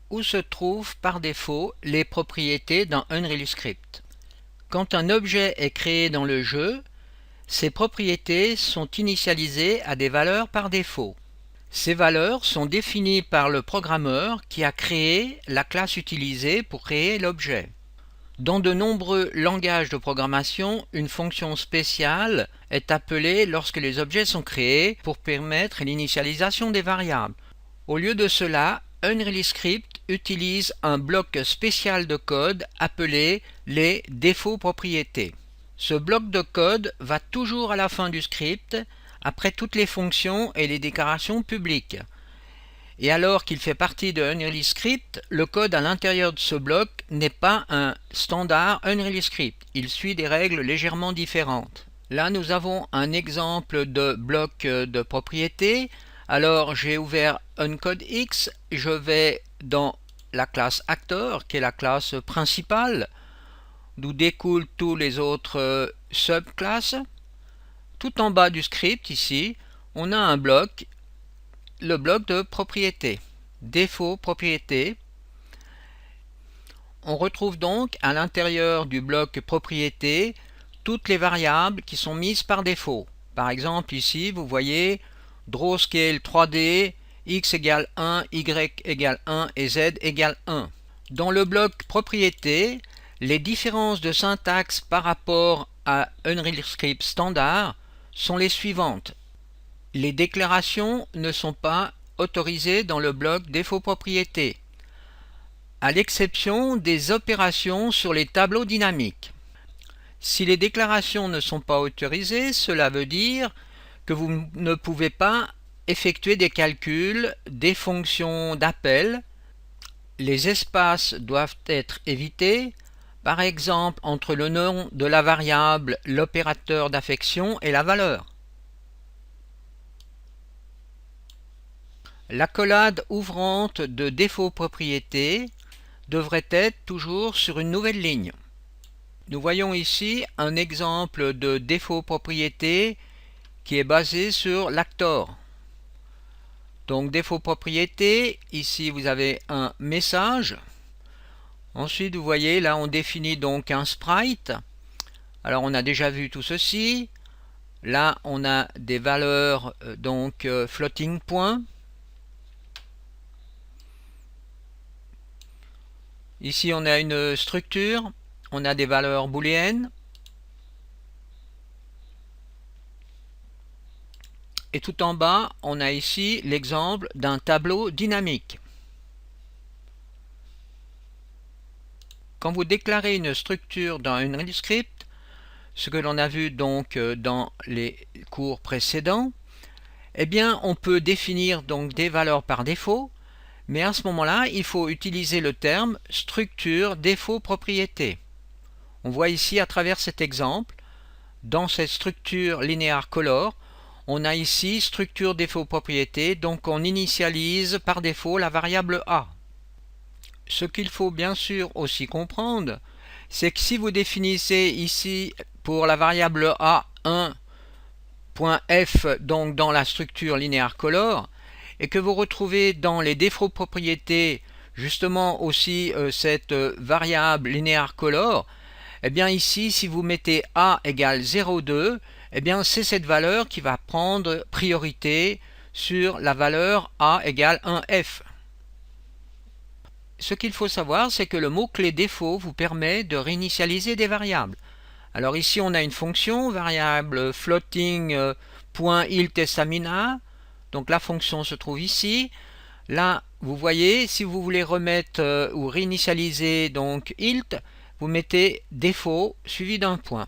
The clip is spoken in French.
où se trouvent par défaut les propriétés dans Unreal Script. Quand un objet est créé dans le jeu, ses propriétés sont initialisées à des valeurs par défaut. Ces valeurs sont définies par le programmeur qui a créé la classe utilisée pour créer l'objet. Dans de nombreux langages de programmation, une fonction spéciale est appelée lorsque les objets sont créés pour permettre l'initialisation des variables. Au lieu de cela, Unreal Script utilise un bloc spécial de code appelé les défauts propriétés. Ce bloc de code va toujours à la fin du script, après toutes les fonctions et les déclarations publiques. Et alors qu'il fait partie de Unreal Script, le code à l'intérieur de ce bloc n'est pas un standard Unreal Script. Il suit des règles légèrement différentes. Là, nous avons un exemple de bloc de propriété. Alors, j'ai ouvert UnCodeX. Je vais dans la classe Actor, qui est la classe principale, d'où découlent tous les autres subclasses. Tout en bas du script, ici, on a un bloc, le bloc de propriété, défaut propriété. On retrouve donc à l'intérieur du bloc propriété toutes les variables qui sont mises par défaut. Par exemple, ici, vous voyez drawScale 3D, x égale 1, y égale 1 et z égale 1. Dans le bloc propriété, les différences de syntaxe par rapport à Unreal Script standard sont les suivantes. Les déclarations ne sont pas autorisées dans le bloc défaut propriété, à l'exception des opérations sur les tableaux dynamiques. Si les déclarations ne sont pas autorisées, cela veut dire que vous ne pouvez pas effectuer des calculs, des fonctions d'appel. Les espaces doivent être évités, par exemple entre le nom de la variable, l'opérateur d'affection et la valeur. L'accolade ouvrante de défaut propriété devrait être toujours sur une nouvelle ligne. Nous voyons ici un exemple de défaut propriété qui est basé sur l'Actor. Donc défaut propriété, ici vous avez un message. Ensuite vous voyez là on définit donc un sprite. Alors on a déjà vu tout ceci. Là on a des valeurs floating point. Ici on a une structure, on a des valeurs booléennes. Et tout en bas, on a ici l'exemple d'un tableau dynamique. Quand vous déclarez une structure dans Unreal Script, ce que l'on a vu donc dans les cours précédents, eh bien on peut définir donc des valeurs par défaut, mais à ce moment-là, il faut utiliser le terme structure défaut propriété. On voit ici à travers cet exemple, dans cette structure linéaire color, on a ici structure défaut propriété, donc on initialise par défaut la variable a. Ce qu'il faut bien sûr aussi comprendre, c'est que si vous définissez ici pour la variable a 1.f, donc dans la structure linéaire color, et que vous retrouvez dans les défauts propriétés justement aussi cette variable linéaire color, eh bien ici si vous mettez a égale 0,2, eh bien c'est cette valeur qui va prendre priorité sur la valeur a égale 1f. Ce qu'il faut savoir, c'est que le mot-clé défaut vous permet de réinitialiser des variables. Alors ici on a une fonction, variable floating .iltStamina. Donc la fonction se trouve ici. Là, vous voyez, si vous voulez remettre ou réinitialiser donc int, vous mettez défaut suivi d'un point.